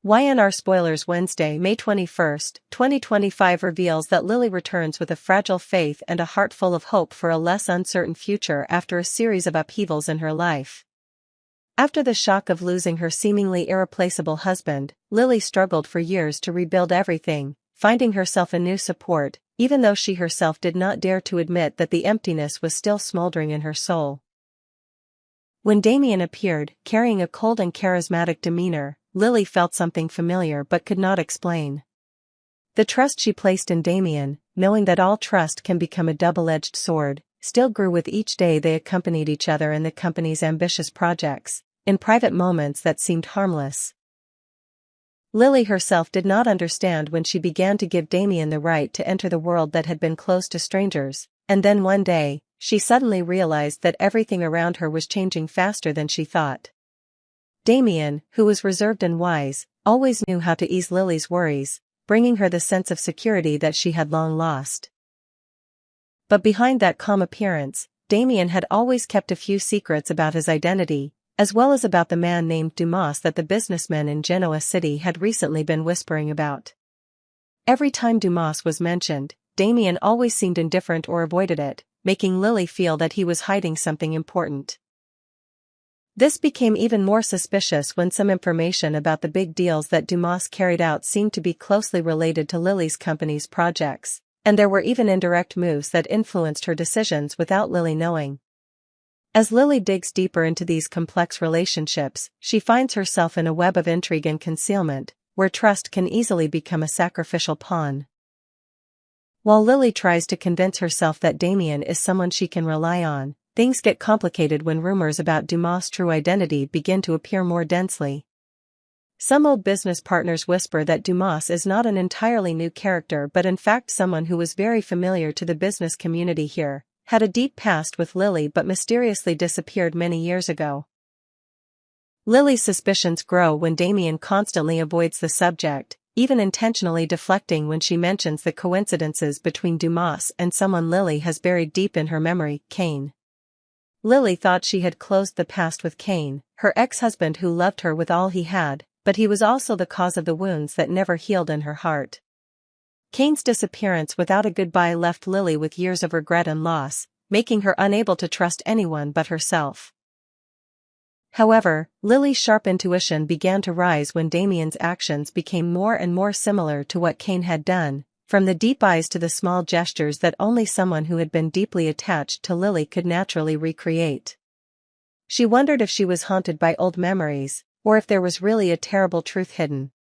Y&R Spoilers Wednesday, May 21st, 2025 reveals that Lily returns with a fragile faith and a heart full of hope for a less uncertain future after a series of upheavals in her life. After the shock of losing her seemingly irreplaceable husband, Lily struggled for years to rebuild everything, finding herself a new support, even though she herself did not dare to admit that the emptiness was still smoldering in her soul. When Damian appeared, carrying a cold and charismatic demeanor, Lily felt something familiar but could not explain. The trust she placed in Damian, knowing that all trust can become a double-edged sword, still grew with each day they accompanied each other in the company's ambitious projects, in private moments that seemed harmless. Lily herself did not understand when she began to give Damian the right to enter the world that had been closed to strangers, and then one day, she suddenly realized that everything around her was changing faster than she thought. Damian, who was reserved and wise, always knew how to ease Lily's worries, bringing her the sense of security that she had long lost. But behind that calm appearance, Damian had always kept a few secrets about his identity, as well as about the man named Dumas that the businessmen in Genoa City had recently been whispering about. Every time Dumas was mentioned, Damian always seemed indifferent or avoided it, making Lily feel that he was hiding something important. This became even more suspicious when some information about the big deals that Dumas carried out seemed to be closely related to Lily's company's projects, and there were even indirect moves that influenced her decisions without Lily knowing. As Lily digs deeper into these complex relationships, she finds herself in a web of intrigue and concealment, where trust can easily become a sacrificial pawn. While Lily tries to convince herself that Damian is someone she can rely on, things get complicated when rumors about Dumas' true identity begin to appear more densely. Some old business partners whisper that Dumas is not an entirely new character but in fact someone who was very familiar to the business community here, had a deep past with Lily but mysteriously disappeared many years ago. Lily's suspicions grow when Damian constantly avoids the subject, even intentionally deflecting when she mentions the coincidences between Dumas and someone Lily has buried deep in her memory, Cain. Lily thought she had closed the past with Cain, her ex-husband who loved her with all he had, but he was also the cause of the wounds that never healed in her heart. Cain's disappearance without a goodbye left Lily with years of regret and loss, making her unable to trust anyone but herself. However, Lily's sharp intuition began to rise when Damian's actions became more and more similar to what Cain had done, from the deep eyes to the small gestures that only someone who had been deeply attached to Lily could naturally recreate. She wondered if she was haunted by old memories, or if there was really a terrible truth hidden.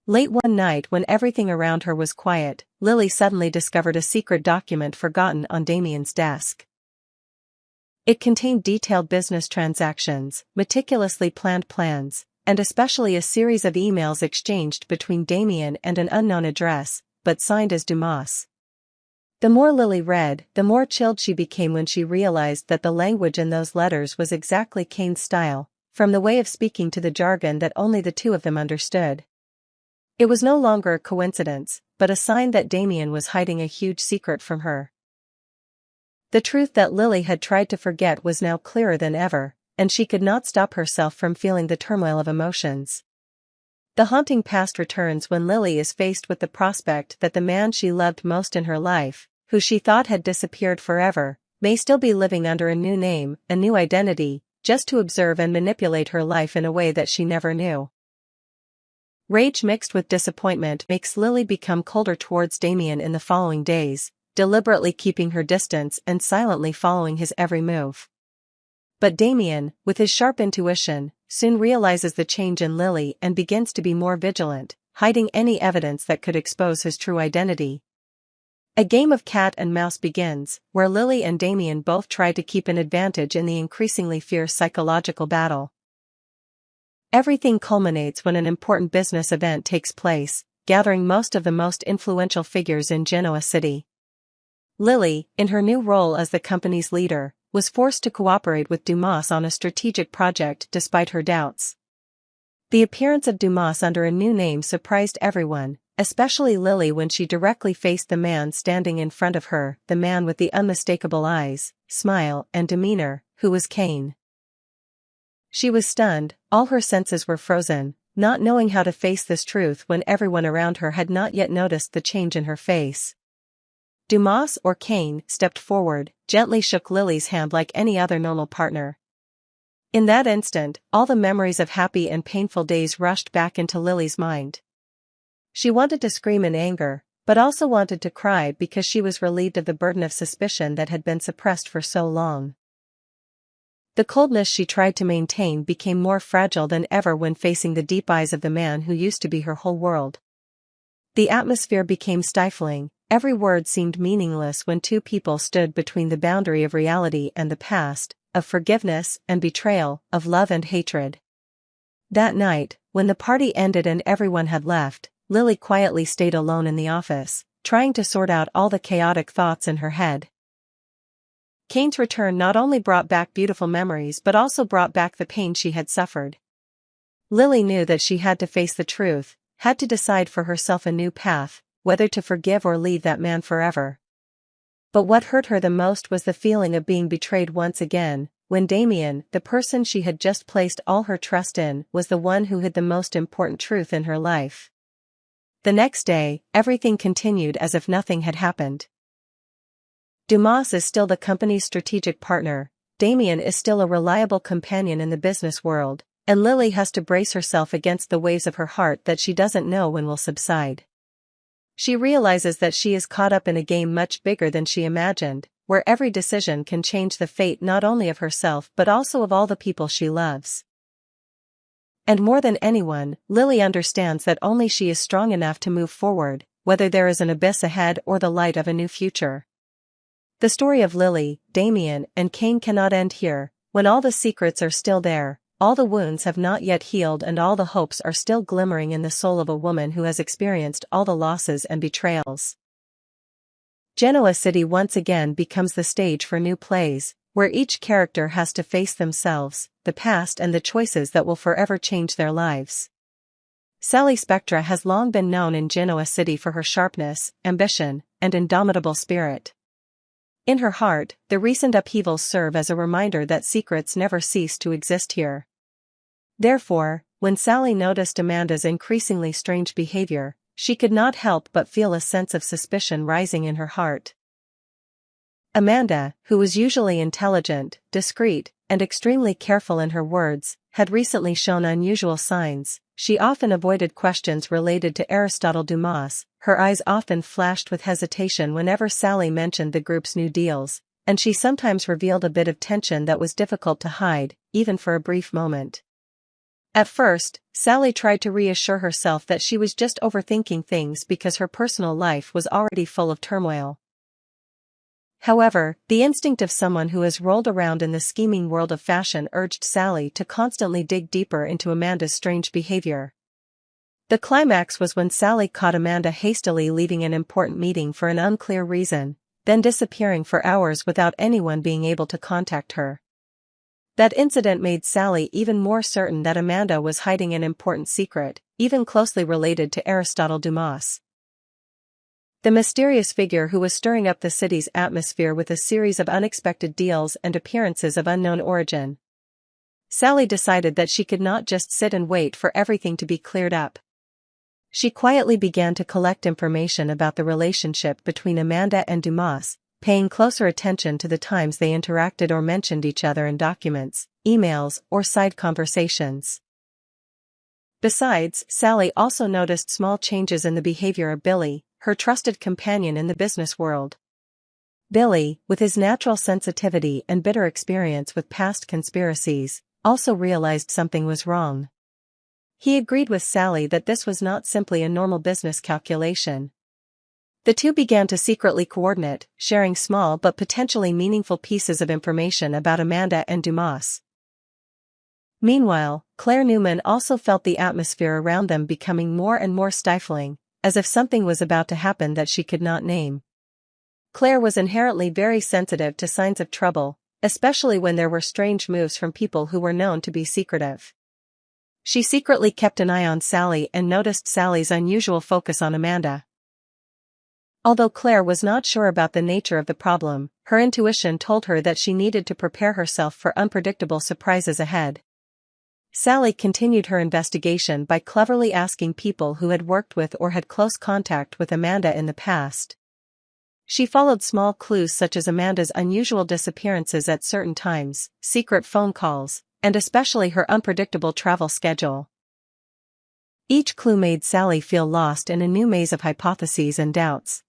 Late one night when everything around her was quiet, Lily suddenly discovered a secret document forgotten on Damian's desk. It contained detailed business transactions, meticulously planned plans, and especially a series of emails exchanged between Damian and an unknown address, but signed as Dumas. The more Lily read, the more chilled she became when she realized that the language in those letters was exactly Cain's style, from the way of speaking to the jargon that only the two of them understood. It was no longer a coincidence, but a sign that Damian was hiding a huge secret from her. The truth that Lily had tried to forget was now clearer than ever, and she could not stop herself from feeling the turmoil of emotions. The haunting past returns when Lily is faced with the prospect that the man she loved most in her life, who she thought had disappeared forever, may still be living under a new name, a new identity, just to observe and manipulate her life in a way that she never knew. Rage mixed with disappointment makes Lily become colder towards Damian in the following days, deliberately keeping her distance and silently following his every move. But Damian, with his sharp intuition, soon realizes the change in Lily and begins to be more vigilant, hiding any evidence that could expose his true identity. A game of cat and mouse begins, where Lily and Damian both try to keep an advantage in the increasingly fierce psychological battle. Everything culminates when an important business event takes place, gathering most of the most influential figures in Genoa City. Lily, in her new role as the company's leader, was forced to cooperate with Dumas on a strategic project despite her doubts. The appearance of Dumas under a new name surprised everyone, especially Lily when she directly faced the man standing in front of her, the man with the unmistakable eyes, smile and demeanor, who was Cain. She was stunned, all her senses were frozen, not knowing how to face this truth when everyone around her had not yet noticed the change in her face. Dumas or Cain stepped forward, gently shook Lily's hand like any other normal partner. In that instant, all the memories of happy and painful days rushed back into Lily's mind. She wanted to scream in anger, but also wanted to cry because she was relieved of the burden of suspicion that had been suppressed for so long. The coldness she tried to maintain became more fragile than ever when facing the deep eyes of the man who used to be her whole world. The atmosphere became stifling, every word seemed meaningless when two people stood between the boundary of reality and the past, of forgiveness and betrayal, of love and hatred. That night, when the party ended and everyone had left, Lily quietly stayed alone in the office, trying to sort out all the chaotic thoughts in her head. Cain's return not only brought back beautiful memories but also brought back the pain she had suffered. Lily knew that she had to face the truth, had to decide for herself a new path, whether to forgive or leave that man forever. But what hurt her the most was the feeling of being betrayed once again, when Damian, the person she had just placed all her trust in, was the one who hid the most important truth in her life. The next day, everything continued as if nothing had happened. Dumas is still the company's strategic partner, Damian is still a reliable companion in the business world, and Lily has to brace herself against the waves of her heart that she doesn't know when will subside. She realizes that she is caught up in a game much bigger than she imagined, where every decision can change the fate not only of herself but also of all the people she loves. And more than anyone, Lily understands that only she is strong enough to move forward, whether there is an abyss ahead or the light of a new future. The story of Lily, Damian, and Cain cannot end here, when all the secrets are still there, all the wounds have not yet healed and all the hopes are still glimmering in the soul of a woman who has experienced all the losses and betrayals. Genoa City once again becomes the stage for new plays, where each character has to face themselves, the past and the choices that will forever change their lives. Sally Spectra has long been known in Genoa City for her sharpness, ambition, and indomitable spirit. In her heart, the recent upheavals serve as a reminder that secrets never cease to exist here. Therefore, when Sally noticed Amanda's increasingly strange behavior, she could not help but feel a sense of suspicion rising in her heart. Amanda, who was usually intelligent, discreet, and extremely careful in her words, had recently shown unusual signs. She often avoided questions related to Aristotle Dumas, her eyes often flashed with hesitation whenever Sally mentioned the group's new deals, and she sometimes revealed a bit of tension that was difficult to hide, even for a brief moment. At first, Sally tried to reassure herself that she was just overthinking things because her personal life was already full of turmoil. However, the instinct of someone who has rolled around in the scheming world of fashion urged Sally to constantly dig deeper into Amanda's strange behavior. The climax was when Sally caught Amanda hastily leaving an important meeting for an unclear reason, then disappearing for hours without anyone being able to contact her. That incident made Sally even more certain that Amanda was hiding an important secret, even closely related to Aristotle Dumas. The mysterious figure who was stirring up the city's atmosphere with a series of unexpected deals and appearances of unknown origin. Sally decided that she could not just sit and wait for everything to be cleared up. She quietly began to collect information about the relationship between Amanda and Dumas, paying closer attention to the times they interacted or mentioned each other in documents, emails, or side conversations. Besides, Sally also noticed small changes in the behavior of Billy, her trusted companion in the business world. Billy, with his natural sensitivity and bitter experience with past conspiracies, also realized something was wrong. He agreed with Sally that this was not simply a normal business calculation. The two began to secretly coordinate, sharing small but potentially meaningful pieces of information about Amanda and Dumas. Meanwhile, Claire Newman also felt the atmosphere around them becoming more and more stifling, as if something was about to happen that she could not name. Claire was inherently very sensitive to signs of trouble, especially when there were strange moves from people who were known to be secretive. She secretly kept an eye on Sally and noticed Sally's unusual focus on Amanda. Although Claire was not sure about the nature of the problem, her intuition told her that she needed to prepare herself for unpredictable surprises ahead. Sally continued her investigation by cleverly asking people who had worked with or had close contact with Amanda in the past. She followed small clues such as Amanda's unusual disappearances at certain times, secret phone calls, and especially her unpredictable travel schedule. Each clue made Sally feel lost in a new maze of hypotheses and doubts.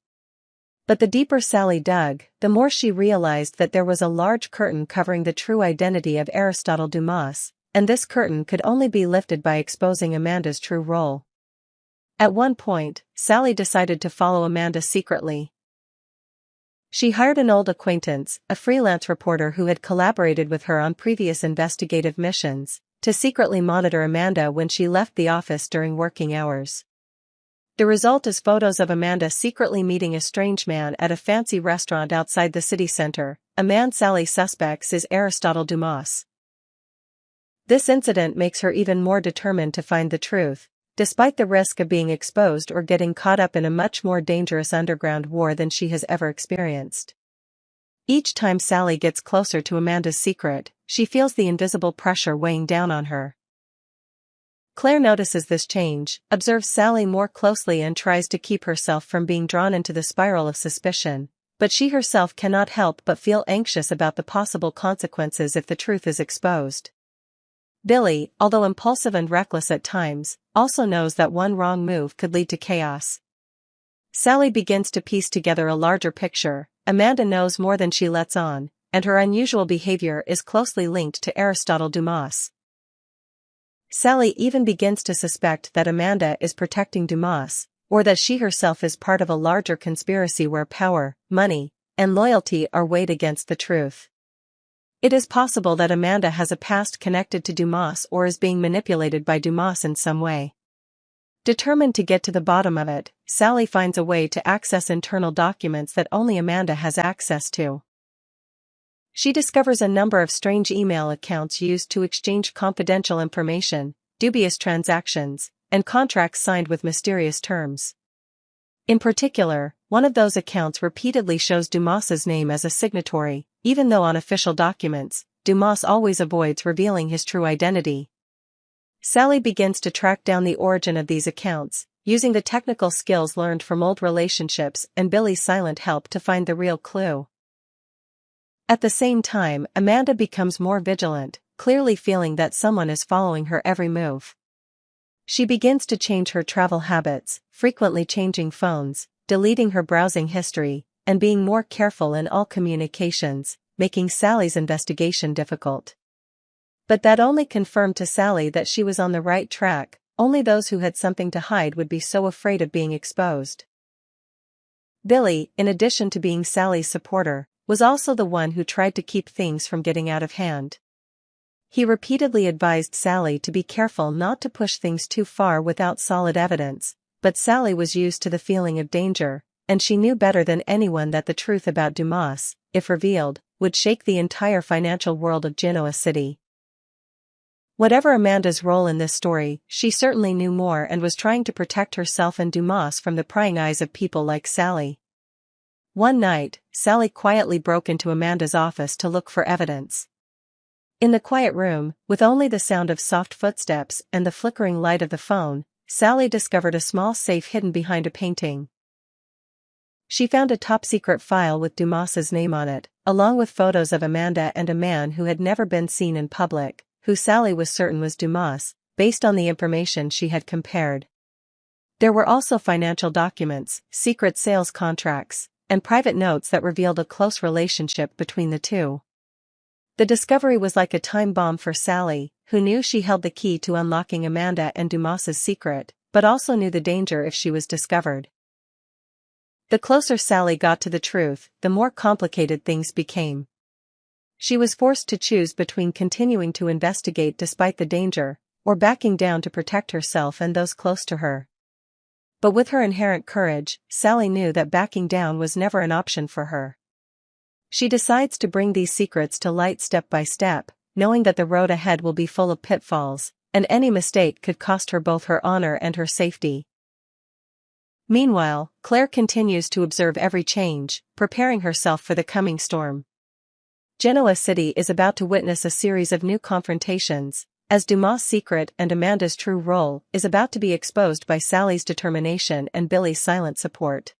But the deeper Sally dug, the more she realized that there was a large curtain covering the true identity of Aristotle Dumas, and this curtain could only be lifted by exposing Amanda's true role. At one point, Sally decided to follow Amanda secretly. She hired an old acquaintance, a freelance reporter who had collaborated with her on previous investigative missions, to secretly monitor Amanda when she left the office during working hours. The result is photos of Amanda secretly meeting a strange man at a fancy restaurant outside the city center, a man Sally suspects is Aristotle Dumas. This incident makes her even more determined to find the truth, despite the risk of being exposed or getting caught up in a much more dangerous underground war than she has ever experienced. Each time Sally gets closer to Amanda's secret, she feels the invisible pressure weighing down on her. Claire notices this change, observes Sally more closely and tries to keep herself from being drawn into the spiral of suspicion, but she herself cannot help but feel anxious about the possible consequences if the truth is exposed. Billy, although impulsive and reckless at times, also knows that one wrong move could lead to chaos. Sally begins to piece together a larger picture. Amanda knows more than she lets on, and her unusual behavior is closely linked to Aristotle Dumas. Sally even begins to suspect that Amanda is protecting Dumas, or that she herself is part of a larger conspiracy where power, money, and loyalty are weighed against the truth. It is possible that Amanda has a past connected to Dumas or is being manipulated by Dumas in some way. Determined to get to the bottom of it, Sally finds a way to access internal documents that only Amanda has access to. She discovers a number of strange email accounts used to exchange confidential information, dubious transactions, and contracts signed with mysterious terms. In particular, one of those accounts repeatedly shows Dumas's name as a signatory, even though on official documents, Dumas always avoids revealing his true identity. Sally begins to track down the origin of these accounts, using the technical skills learned from old relationships and Billy's silent help to find the real clue. At the same time, Amanda becomes more vigilant, clearly feeling that someone is following her every move. She begins to change her travel habits, frequently changing phones, deleting her browsing history, and being more careful in all communications, making Sally's investigation difficult. But that only confirmed to Sally that she was on the right track. Only those who had something to hide would be so afraid of being exposed. Billy, in addition to being Sally's supporter, was also the one who tried to keep things from getting out of hand. He repeatedly advised Sally to be careful not to push things too far without solid evidence, but Sally was used to the feeling of danger, and she knew better than anyone that the truth about Dumas, if revealed, would shake the entire financial world of Genoa City. Whatever Amanda's role in this story, she certainly knew more and was trying to protect herself and Dumas from the prying eyes of people like Sally. One night, Sally quietly broke into Amanda's office to look for evidence. In the quiet room, with only the sound of soft footsteps and the flickering light of the phone, Sally discovered a small safe hidden behind a painting. She found a top-secret file with Dumas's name on it, along with photos of Amanda and a man who had never been seen in public, who Sally was certain was Dumas, based on the information she had compared. There were also financial documents, secret sales contracts, and private notes that revealed a close relationship between the two. The discovery was like a time bomb for Sally, who knew she held the key to unlocking Amanda and Dumas's secret, but also knew the danger if she was discovered. The closer Sally got to the truth, the more complicated things became. She was forced to choose between continuing to investigate despite the danger, or backing down to protect herself and those close to her. But with her inherent courage, Sally knew that backing down was never an option for her. She decides to bring these secrets to light step by step, knowing that the road ahead will be full of pitfalls, and any mistake could cost her both her honor and her safety. Meanwhile, Claire continues to observe every change, preparing herself for the coming storm. Genoa City is about to witness a series of new confrontations, as Dumas' secret and Amanda's true role is about to be exposed by Sally's determination and Billy's silent support.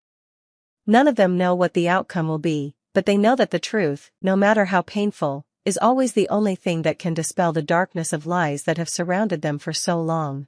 None of them know what the outcome will be, but they know that the truth, no matter how painful, is always the only thing that can dispel the darkness of lies that have surrounded them for so long.